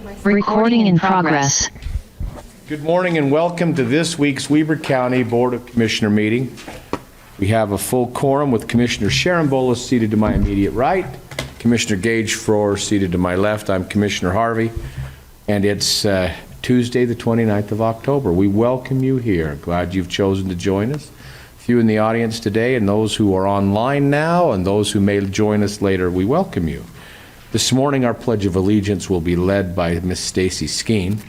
Recording in progress. Good morning and welcome to this week's Weber County Board of Commissioner meeting. We have a full quorum with Commissioner Sharon Bolas seated to my immediate right, Commissioner Gage Frohr seated to my left. I'm Commissioner Harvey, and it's Tuesday the 29th of October. We welcome you here. Glad you've chosen to join us. A few in the audience today and those who are online now and those who may join us later, we welcome you. This morning, our Pledge of Allegiance will be led by Miss Stacy Skeen.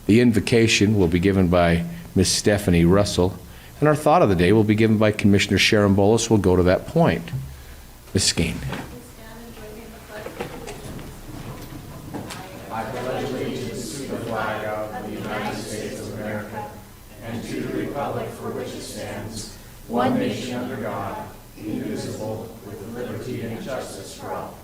The invocation will be given by Miss Stephanie Russell. And our thought of the day will be given by Commissioner Sharon Bolas. We'll go to that point. Miss Skeen. I pledge allegiance to the flag of the United States of America and to the republic for which it stands, one nation under God, indivisible, with liberty and justice for all.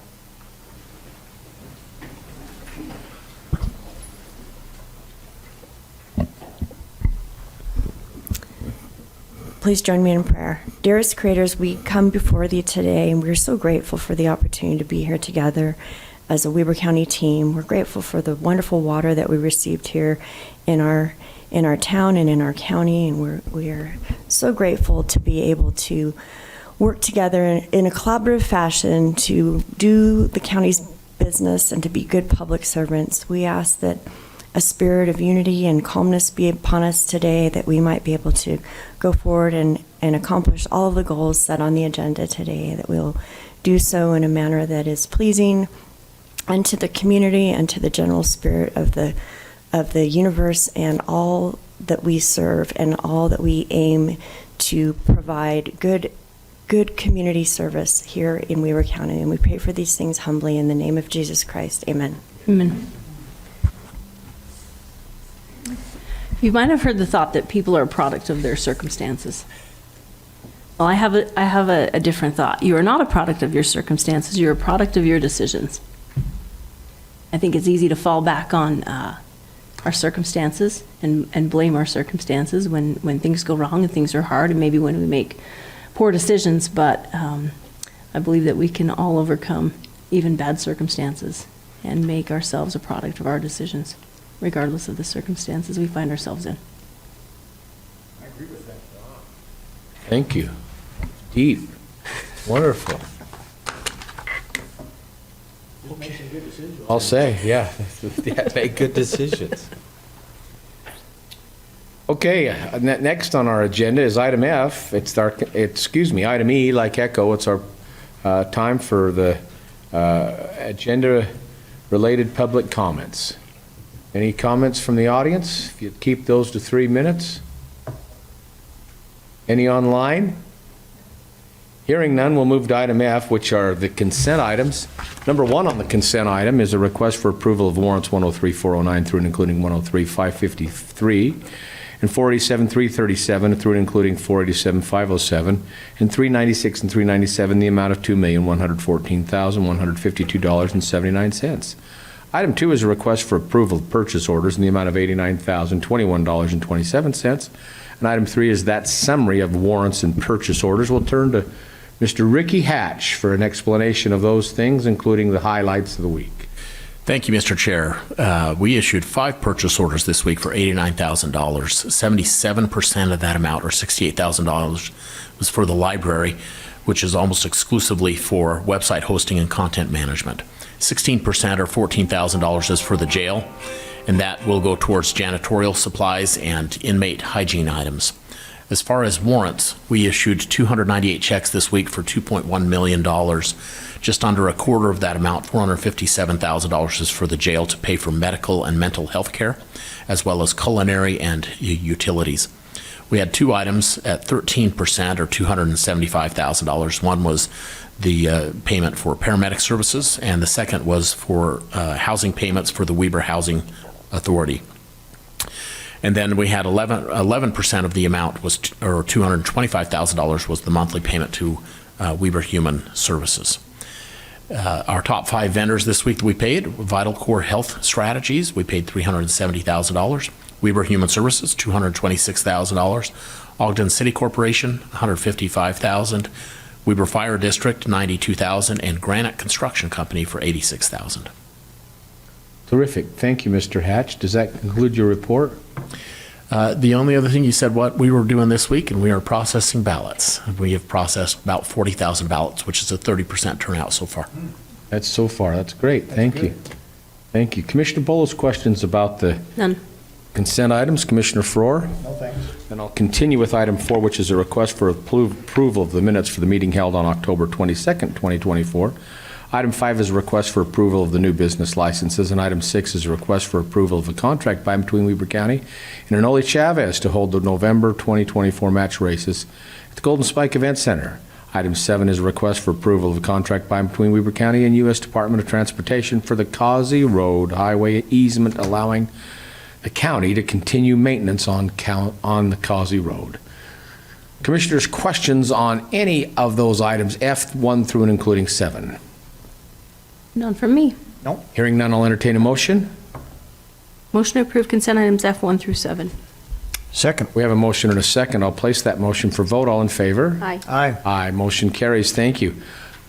Please join me in prayer. Dearest Creators, we come before Thee today, and we're so grateful for the opportunity to be here together as a Weber County team. We're grateful for the wonderful water that we received here in our town and in our county, and we are so grateful to be able to work together in a collaborative fashion to do the county's business and to be good public servants. We ask that a spirit of unity and calmness be upon us today, that we might be able to go forward and accomplish all of the goals set on the agenda today, that we'll do so in a manner that is pleasing unto the community and to the general spirit of the universe and all that we serve and all that we aim to provide good community service here in Weber County. And we pray for these things humbly in the name of Jesus Christ. Amen. Amen. You might have heard the thought that people are a product of their circumstances. Well, I have a different thought. You are not a product of your circumstances. You're a product of your decisions. I think it's easy to fall back on our circumstances and blame our circumstances when things go wrong and things are hard, and maybe when we make poor decisions. But I believe that we can all overcome even bad circumstances and make ourselves a product of our decisions, regardless of the circumstances we find ourselves in. I agree with that. Thank you. Deep. Wonderful. I'll say, yeah. Make good decisions. Okay, next on our agenda is item F. Item E, like Echo. It's our time for the agenda-related public comments. Any comments from the audience? If you'd keep those to 3 minutes. Any online? Hearing none, we'll move to item F, which are the consent items. Number 1 on the consent item is a request for approval of warrants 103-409 through and including 103-553 and 487-337 through and including 487-507 and 396 and 397, the amount of $2,114,152.79. Item 2 is a request for approval of purchase orders in the amount of $89,021.27. And item 3 is that summary of warrants and purchase orders. We'll turn to Mr. Ricky Hatch for an explanation of those things, including the highlights of the week. Thank you, Mr. Chair. We issued 5 purchase orders this week for $89,000. 77% of that amount, or $68,000, was for the library, which is almost exclusively for website hosting and content management. 16% or $14,000 is for the jail, and that will go towards janitorial supplies and inmate hygiene items. As far as warrants, we issued 298 checks this week for $2.1 million. Just under a quarter of that amount, $457,000, is for the jail to pay for medical and mental health care, as well as culinary and utilities. We had 2 items at 13% or $275,000. One was the payment for paramedic services, and the second was for housing payments for the Weber Housing Authority. And then we had 11% of the amount was, or $225,000, was the monthly payment to Weber Human Services. Our top 5 vendors this week that we paid: Vital Core Health Strategies, we paid $370,000. Weber Human Services, $226,000. Ogden City Corporation, $155,000. Weber Fire District, $92,000, and Granite Construction Company for $86,000. Terrific. Thank you, Mr. Hatch. Does that conclude your report? The only other thing, you said what we were doing this week, and we are processing ballots. We have processed about 40,000 ballots, which is a 30% turnout so far. That's so far. That's great. Thank you. Thank you. Commissioner Bowles, questions about the None. consent items? Commissioner Faur? No, thanks. And I'll continue with item 4, which is a request for approval of the minutes for the meeting held on October 22nd, 2024. Item 5 is a request for approval of the new business licenses, and item 6 is a request for approval of a contract by and between Weber County and Ernoli Chavez to hold the November 2024 match races at the Golden Spike Event Center. Item 7 is a request for approval of a contract by and between Weber County and U.S. Department of Transportation for the Causey Road Highway easement, allowing the county to continue maintenance on the Causey Road. Commissioners, questions on any of those items, F1 through and including 7? None from me. Hearing none, I'll entertain a motion. Motion to approve consent items F1 through 7. Second. We have a motion and a second. I'll place that motion for vote. All in favor? Aye. Aye. Aye. Motion carries. Thank you.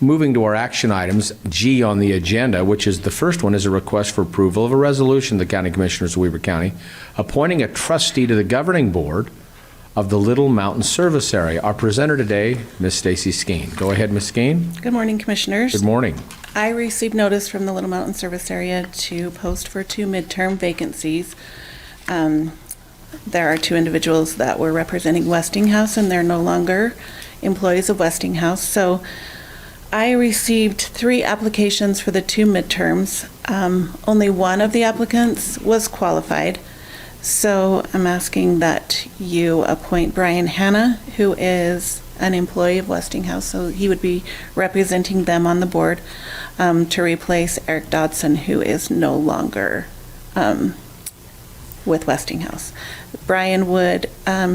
Moving to our action items, G on the agenda, which is the first one, is a request for approval of a resolution of the County Commissioners of Weber County appointing a trustee to the governing board of the Little Mountain Service Area. Our presenter today, Ms. Stacy Skeen. Go ahead, Ms. Skeen. Good morning, Commissioners. Good morning. I received notice from the Little Mountain Service Area to post for 2 midterm vacancies. There are 2 individuals that were representing Westinghouse, and they're no longer employees of Westinghouse. So I received 3 applications for the 2 midterms. Only one of the applicants was qualified. So I'm asking that you appoint Brian Hanna, who is an employee of Westinghouse, so he would be representing them on the board, to replace Eric Dodson, who is no longer with Westinghouse. Brian would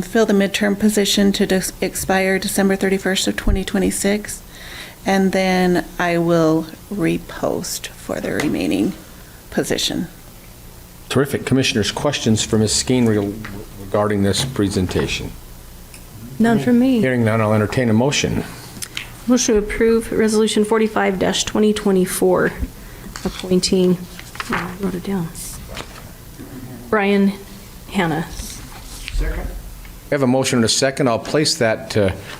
fill the midterm position to expire December 31st of 2026, and then I will repost for the remaining position. Terrific. Commissioners, questions for Ms. Skeen regarding this presentation? None from me. Hearing none, I'll entertain a motion. Motion to approve Resolution 45-2024, appointing, I wrote it down, Brian Hanna. Second. We have a motion and a second. I'll place that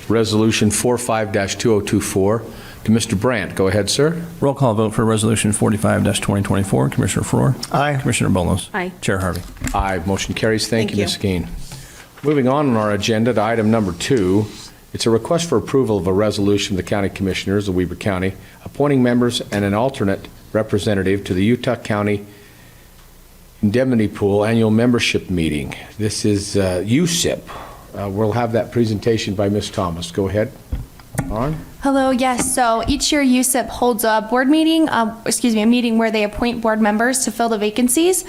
Resolution 45-2024 to Mr. Brandt. Go ahead, sir. Roll call vote for Resolution 45-2024. Commissioner Faur. Aye. Commissioner Bolos. Aye. Chair Harvey. Aye. Motion carries. Thank you, Ms. Thank Skeen. Moving on our agenda to item number 2, it's a request for approval of a resolution of the County Commissioners of Weber County appointing members and an alternate representative to the Utah County Indemnity Pool Annual Membership Meeting. This is USIP. We'll have that presentation by Ms. Thomas. Go ahead. On. Hello, yes. So each year USIP holds a board meeting, a meeting where they appoint board members to fill the vacancies.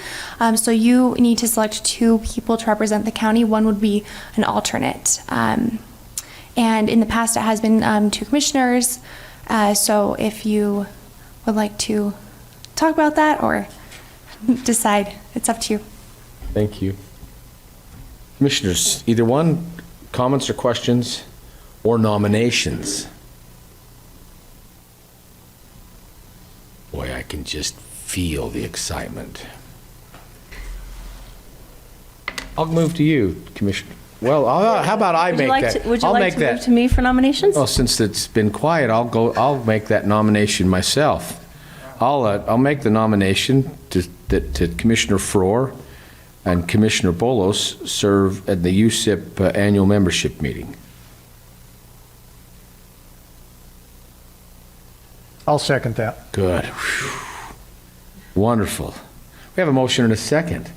So you need to select 2 people to represent the county. One would be an alternate. And in the past, it has been 2 commissioners. So if you would like to talk about that or decide, it's up to you. Thank you. Commissioners, either one, comments or questions or nominations? Boy, I can just feel the excitement. I'll move to you, Commissioner. Well, how about I make that? Would you I'll like make to that. move to me for nominations? Well, since it's been quiet, I'll make that nomination myself. I'll make the nomination to Commissioner Faur and Commissioner Bolos serve at the USIP annual membership meeting. I'll second that. Good. Wonderful. We have a motion and a second.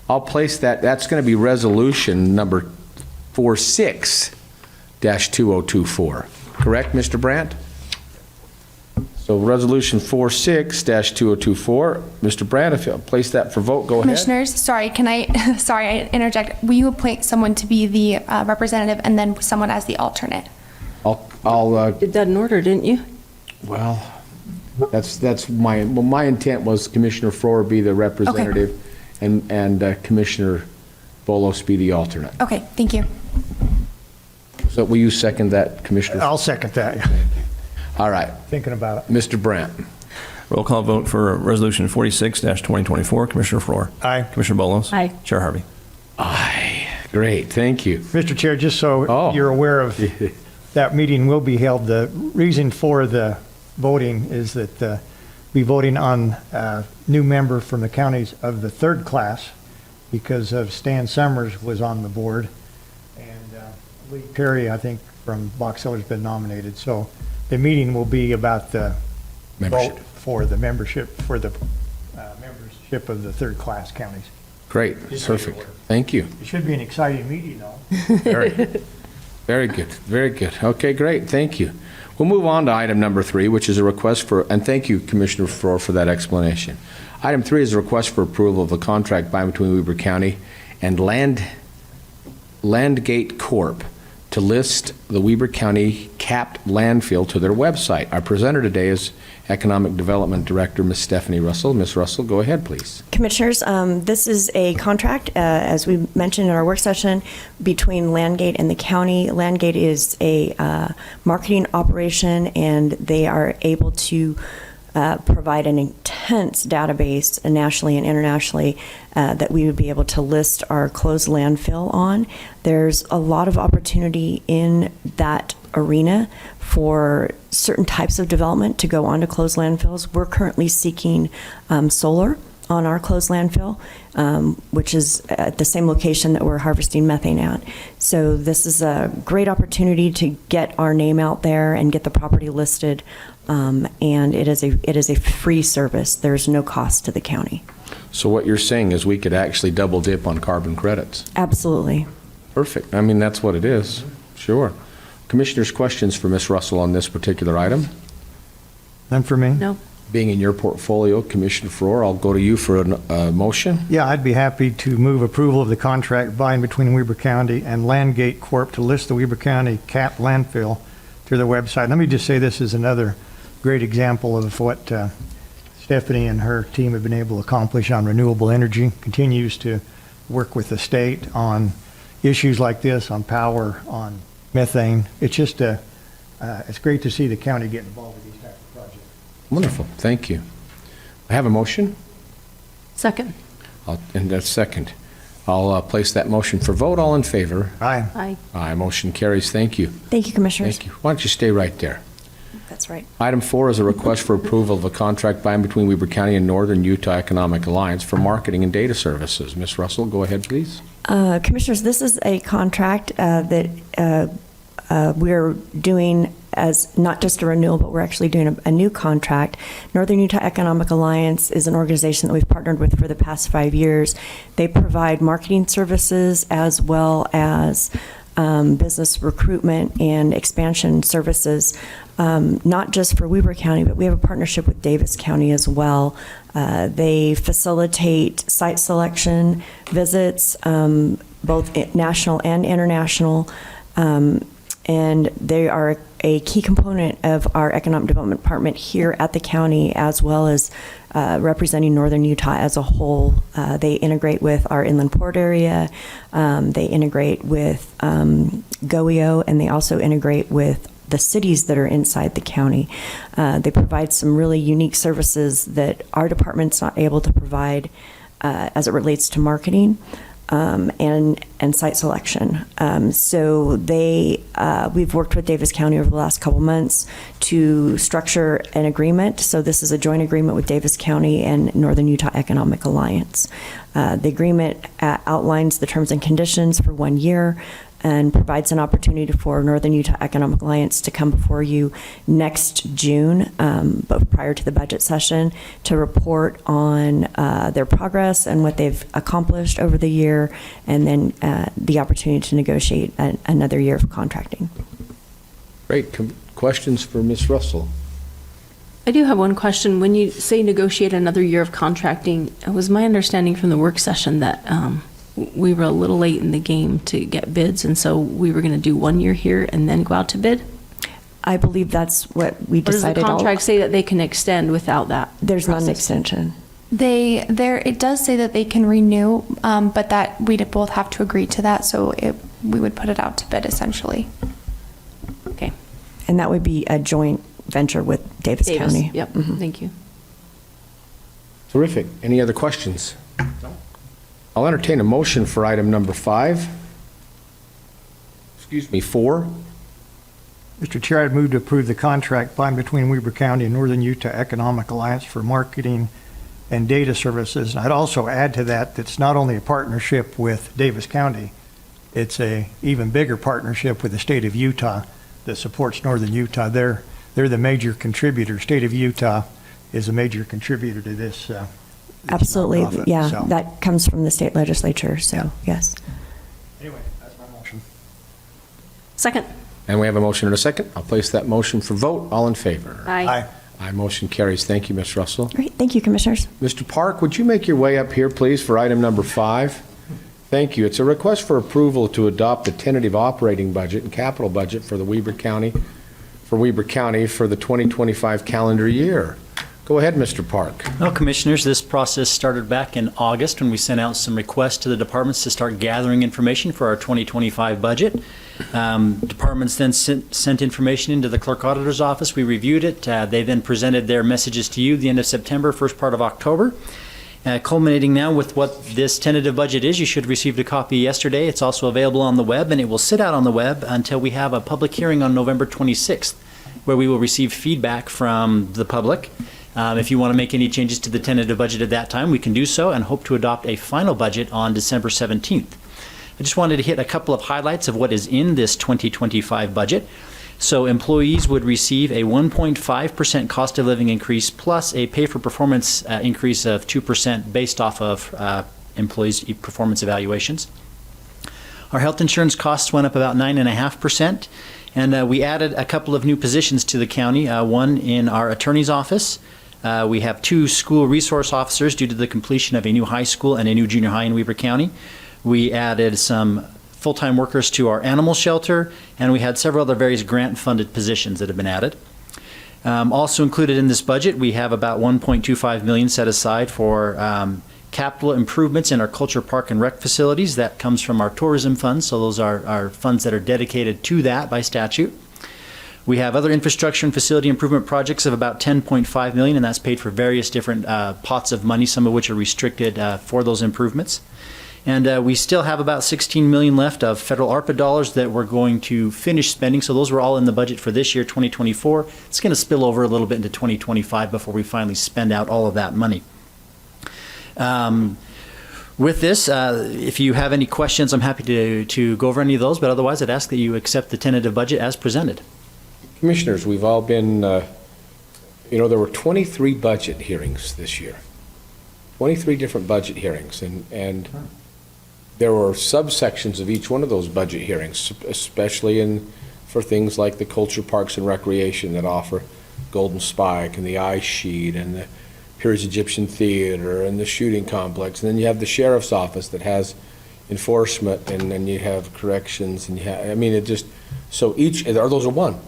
I'll place that. That's going to be resolution number 46-2024. Correct, Mr. Brandt? So resolution 46-2024. Mr. Brandt, if you'll place that for vote, go ahead. Commissioners, sorry, I interject? Will you appoint someone to be the representative and then someone as the alternate? I'll Did that in order, didn't you? well, that's my intent was Commissioner Faur be the representative and Commissioner Bolos be the alternate. Okay, thank you. So will you second that, Commissioner? I'll second that. All right. Thinking about it. Mr. Brandt. Roll call vote for Resolution 46-2024. Commissioner Faur. Aye. Commissioner Bolos. Aye. Chair Harvey. Aye. Great, thank you. Mr. Chair, just so Oh. you're aware of, that meeting will be held. The reason for the voting is that we voting on a new member from the counties of the third class because of Stan Summers was on the board. And Lee Perry, I think, from Box Elder's been nominated. So the meeting will be about the Membership. vote for the membership, for the membership of the third class counties. Great, perfect. Thank you. It should be an exciting meeting, though. Very good, very good. Okay, great, thank you. We'll move on to item number 3, which is a request for, and thank you, Commissioner Faur, for that explanation. Item 3 is a request for approval of a contract by and between Weber County and Landgate Corp. to list the Weber County capped landfill to their website. Our presenter today is Economic Development Director, Ms. Stephanie Russell. Ms. Russell, go ahead, please. Commissioners, this is a contract, as we mentioned in our work session, between Landgate and the county. Landgate is a marketing operation, and they are able to provide an intense database nationally and internationally that we would be able to list our closed landfill on. There's a lot of opportunity in that arena for certain types of development to go onto closed landfills. We're currently seeking solar on our closed landfill, which is at the same location that we're harvesting methane at. So this is a great opportunity to get our name out there and get the property listed, and it is a free service. There's no cost to the county. So what you're saying is we could actually double dip on carbon credits. Absolutely. Perfect. I mean, that's what it is. Sure. Commissioners, questions for Ms. Russell on this particular item? None for me? No. Being in your portfolio, Commissioner Faur, I'll go to you for a motion. Yeah, I'd be happy to move approval of the contract by and between Weber County and Landgate Corp. to list the Weber County capped landfill through their website. Let me just say this is another great example of what Stephanie and her team have been able to accomplish on renewable energy. Continues to work with the state on issues like this, on power, on methane. It's just it's great to see the county get involved with these types of projects. Wonderful. Thank you. I have a motion, Second. and that's second. I'll place that motion for vote. All in favor? Aye. Aye. Aye. Motion carries. Thank you. Thank you, Commissioners. Thank you. Why don't you stay right there? That's right. Item 4 is a request for approval of a contract by and between Weber County and Northern Utah Economic Alliance for marketing and data services. Ms. Russell, go ahead, please. Commissioners, this is a contract that we're doing as not just a renewal, but we're actually doing a new contract. Northern Utah Economic Alliance is an organization that we've partnered with for the past 5 years. They provide marketing services as well as business recruitment and expansion services, not just for Weber County, but we have a partnership with Davis County as well. They facilitate site selection visits, both national and international, and they are a key component of our economic development department here at the county, as well as representing Northern Utah as a whole. They integrate with our inland port area, they integrate with GOEO, and they also integrate with the cities that are inside the county. They provide some really unique services that our department's not able to provide as it relates to marketing. And site selection. So we've worked with Davis County over the last couple months to structure an agreement. So this is a joint agreement with Davis County and Northern Utah Economic Alliance. The agreement outlines the terms and conditions for 1 year and provides an opportunity for Northern Utah Economic Alliance to come before you next June, but prior to the budget session, to report on their progress and what they've accomplished over the year, and then the opportunity to negotiate another year of contracting. Great. Questions for Ms. Russell? I do have one question. When you say negotiate another year of contracting, it was my understanding from the work session that we were a little late in the game to get bids, and so we were going to do 1 year here and then go out to bid? I believe that's what we Or does decided. the contract say that they can extend without that? There's not an process? extension. It does say that they can renew, but that we'd both have to agree to that, so we would put it out to bid essentially. Okay. And that would be a joint venture with Davis County. Yep, thank you. Terrific. Any other questions? I'll entertain a motion for item number 4. Mr. Chair, I'd move to approve the contract by and between Weber County and Northern Utah Economic Alliance for marketing and data services. And I'd also add to that, that's not only a partnership with Davis County, it's a even bigger partnership with the state of Utah that supports Northern Utah. They're the major contributor. State of Utah is a major contributor to this. Absolutely, nonprofit, yeah, so. that comes from the state legislature, so, yes. Anyway, that's my motion. Second. And we have a motion and a second. I'll place that motion for vote. All in favor? Aye. Aye, motion carries. Thank you, Ms. Russell. Great, thank you, Commissioners. Mr. Park, would you make your way up here, please, for item number 5? Thank you. It's a request for approval to adopt the tentative operating budget and capital budget for the Weber County for the 2025 calendar year. Go ahead, Mr. Park. Well, Commissioners, this process started back in August when we sent out some requests to the departments to start gathering information for our 2025 budget. Departments then sent information into the clerk auditor's office. We reviewed it. They then presented their messages to you the end of September, first part of October. Culminating now with what this tentative budget is. You should have received a copy yesterday. It's also available on the web, and it will sit out on the web until we have a public hearing on November 26th, where we will receive feedback from the public. If you want to make any changes to the tentative budget at that time, we can do so and hope to adopt a final budget on December 17th. I just wanted to hit a couple of highlights of what is in this 2025 budget. So employees would receive a 1.5% cost of living increase plus a pay for performance increase of 2% based off of employees' performance evaluations. Our health insurance costs went up about 9.5%. And we added a couple of new positions to the county, one in our attorney's office. We have 2 school resource officers due to the completion of a new high school and a new junior high in Weber County. We added some full-time workers to our animal shelter, and we had several other various grant-funded positions that have been added. Also included in this budget, we have about $1.25 million set aside for capital improvements in our culture park and rec facilities. That comes from our tourism funds, so those are funds that are dedicated to that by statute. We have other infrastructure and facility improvement projects of about $10.5 million, and that's paid for various different pots of money, some of which are restricted for those improvements. And we still have about $16 million left of federal ARPA dollars that we're going to finish spending. So those were all in the budget for this year, 2024. It's going to spill over a little bit into 2025 before we finally spend out all of that money. With this, if you have any questions, I'm happy to go over any of those. But otherwise, I'd ask that you accept the tentative budget as presented. Commissioners, we've all been, there were 23 budget hearings this year. 23 different budget hearings, and there were subsections of each one of those budget hearings, especially for things like the culture parks and recreation that offer Golden Spike and the Ice Sheet and the Piers Egyptian Theater and the shooting complex. And then you have the sheriff's office that has enforcement, and then you have corrections, and those are one.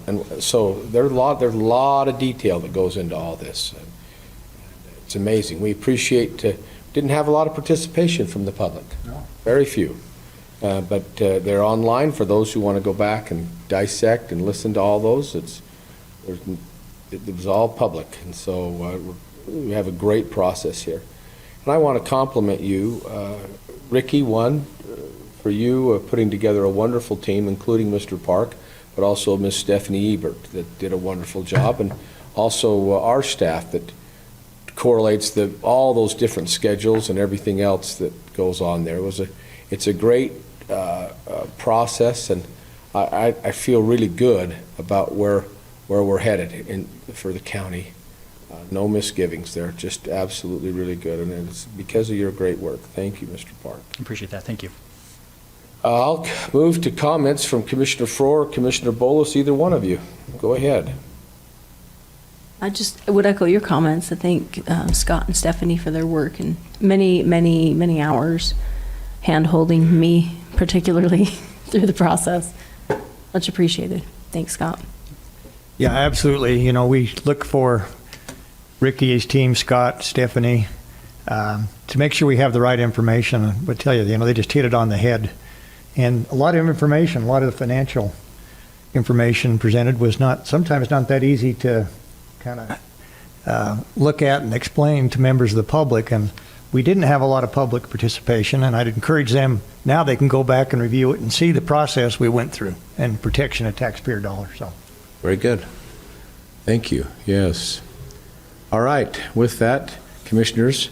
And so there's a lot of detail that goes into all this. It's amazing. We appreciate, didn't have a lot of participation from the public. No. Very few. But they're online for those who want to go back and dissect and listen to all those. It was all public. And so we have a great process here. And I want to compliment you, Ricky, for you putting together a wonderful team, including Mr. Park, but also Ms. Stephanie Ebert that did a wonderful job, and also our staff that correlates all those different schedules and everything else that goes on there. It's a great process, and I feel really good about where we're headed for the county. No misgivings there, just absolutely really good, and it's because of your great work. Thank you, Mr. Park. Appreciate that. Thank you. I'll move to comments from Commissioner Frohr or Commissioner Bolus, either one of you. Go ahead. I just would echo your comments. I thank Scott and Stephanie for their work and many, many, many hours hand-holding me, particularly through the process. Much appreciated. Thanks, Scott. Yeah, absolutely. We look for Ricky, his team, Scott, Stephanie, to make sure we have the right information. But tell you, they just hit it on the head. And a lot of information, a lot of the financial information presented was sometimes not that easy to kind of look at and explain to members of the public. And we didn't have a lot of public participation, and I'd encourage them, now they can go back and review it and see the process we went through and protection of taxpayer dollars. So, Very good. Thank you. Yes. All right. With that, Commissioners,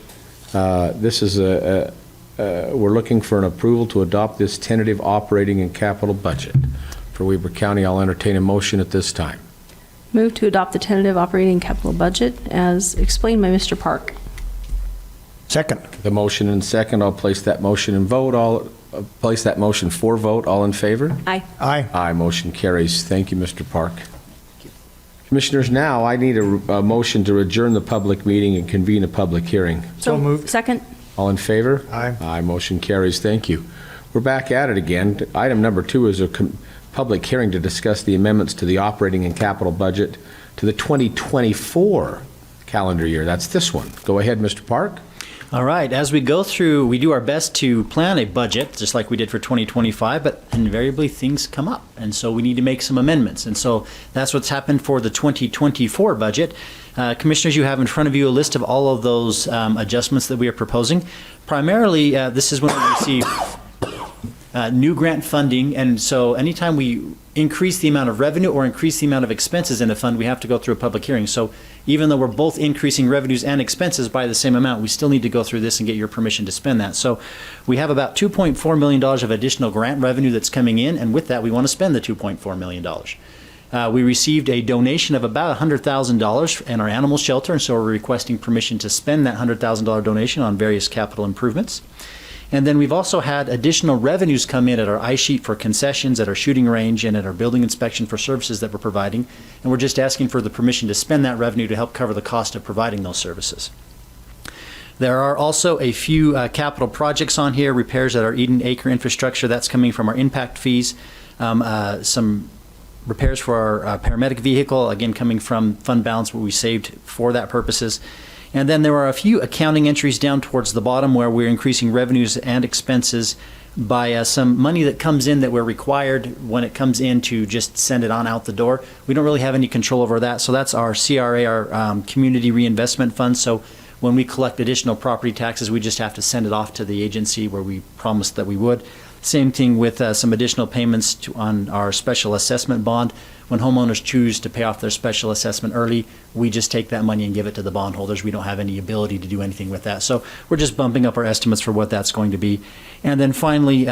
this is we're looking for an approval to adopt this tentative operating and capital budget for Weber County. I'll entertain a motion at this time. Move to adopt the tentative operating capital budget as explained by Mr. Park. second. The motion and second, I'll place that motion and vote. Place that motion for vote. All in favor? Aye. Aye. Aye, motion carries. Thank you, Mr. Park. Commissioners, now I need a motion to adjourn the public meeting and convene a public hearing. So moved. Second. All in favor? Aye. Aye, motion carries. Thank you. We're back at it again. Item number 2 is a public hearing to discuss the amendments to the operating and capital budget to the 2024 calendar year. That's this one. Go ahead, Mr. Park. All right, as we go through, we do our best to plan a budget, just like we did for 2025, but invariably things come up, and so we need to make some amendments. And so that's what's happened for the 2024 budget. Commissioners, you have in front of you a list of all of those adjustments that we are proposing. Primarily, this is when we receive new grant funding, and so anytime we increase the amount of revenue or increase the amount of expenses in a fund, we have to go through a public hearing. So even though we're both increasing revenues and expenses by the same amount, we still need to go through this and get your permission to spend that. So we have about $2.4 million of additional grant revenue that's coming in, and with that, we want to spend the $2.4 million. We received a donation of about $100,000 in our animal shelter, and so we're requesting permission to spend that $100,000 donation on various capital improvements. And then we've also had additional revenues come in at our ice sheet for concessions, at our shooting range, and at our building inspection for services that we're providing. And we're just asking for the permission to spend that revenue to help cover the cost of providing those services. There are also a few capital projects on here, repairs at our Eden Acre infrastructure. That's coming from our impact fees. Some repairs for our paramedic vehicle, again coming from fund balance, what we saved for that purposes. And then there are a few accounting entries down towards the bottom where we're increasing revenues and expenses by some money that comes in that we're required when it comes in to just send it on out the door. We don't really have any control over that. So that's our CRA, our Community Reinvestment Fund. So when we collect additional property taxes, we just have to send it off to the agency where we promised that we would. Same thing with some additional payments on our special assessment bond. When homeowners choose to pay off their special assessment early, we just take that money and give it to the bondholders. We don't have any ability to do anything with that. So we're just bumping up our estimates for what that's going to be. And then finally,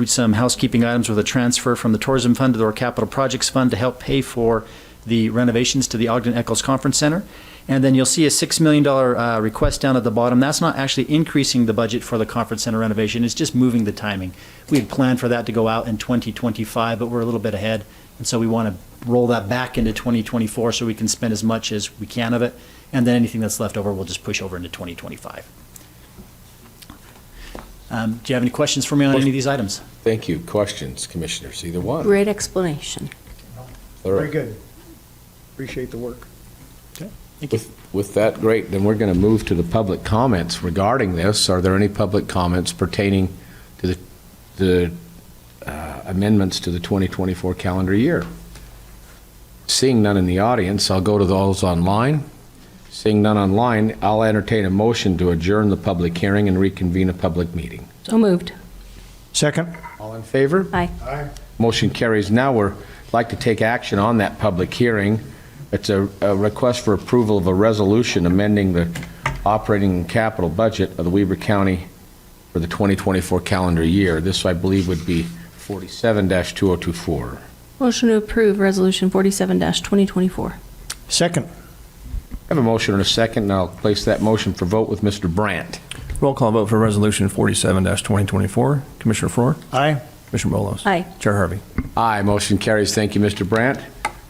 some housekeeping items with a transfer from the Tourism Fund to our Capital Projects Fund to help pay for the renovations to the Ogden Eccles Conference Center. And then you'll see a $6 million request down at the bottom. That's not actually increasing the budget for the conference center renovation. It's just moving the timing. We had planned for that to go out in 2025, but we're a little bit ahead. And so we want to roll that back into 2024 so we can spend as much as we can of it. And then anything that's left over, we'll just push over into 2025. Do you have any questions for me on any of these items? Thank you. Questions, Commissioners? Either one? Great explanation. Thorough. Very good. Appreciate the work. Thank you. With that, great. Then we're going to move to the public comments regarding this. Are there any public comments pertaining to the amendments to the 2024 calendar year? Seeing none in the audience, I'll go to those online. Seeing none online, I'll entertain a motion to adjourn the public hearing and reconvene a public meeting. So moved. Second. All in favor? Aye. Aye. Motion carries. Now we're like to take action on that public hearing. It's a request for approval of a resolution amending the operating and capital budget of the Weber County for the 2024 calendar year. This, I believe, would be 47-2024. Motion to approve Resolution 47-2024. Second. I have a motion and a second, and I'll place that motion for vote with Mr. Brandt. Roll call vote for Resolution 47-2024. Commissioner Frohr? Aye. Commissioner Bolos? Aye. Chair Harvey? Aye, motion carries. Thank you, Mr. Brandt.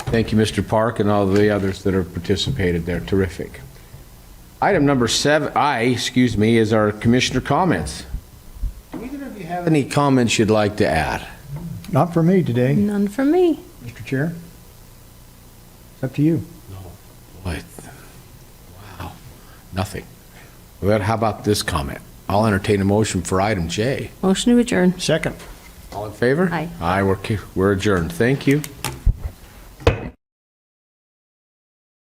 Thank you, Mr. Park, and all the others that have participated there. Terrific. Item number 7, is our commissioner comments. Do either of you have any comments you'd like to add? Not for me today, None from me. Mr. Chair. It's up to you. Boy, wow, nothing. Well, how about this comment? I'll entertain a motion for item J. Motion to adjourn. Second. All in favor? Aye. Aye, we're adjourned. Thank you.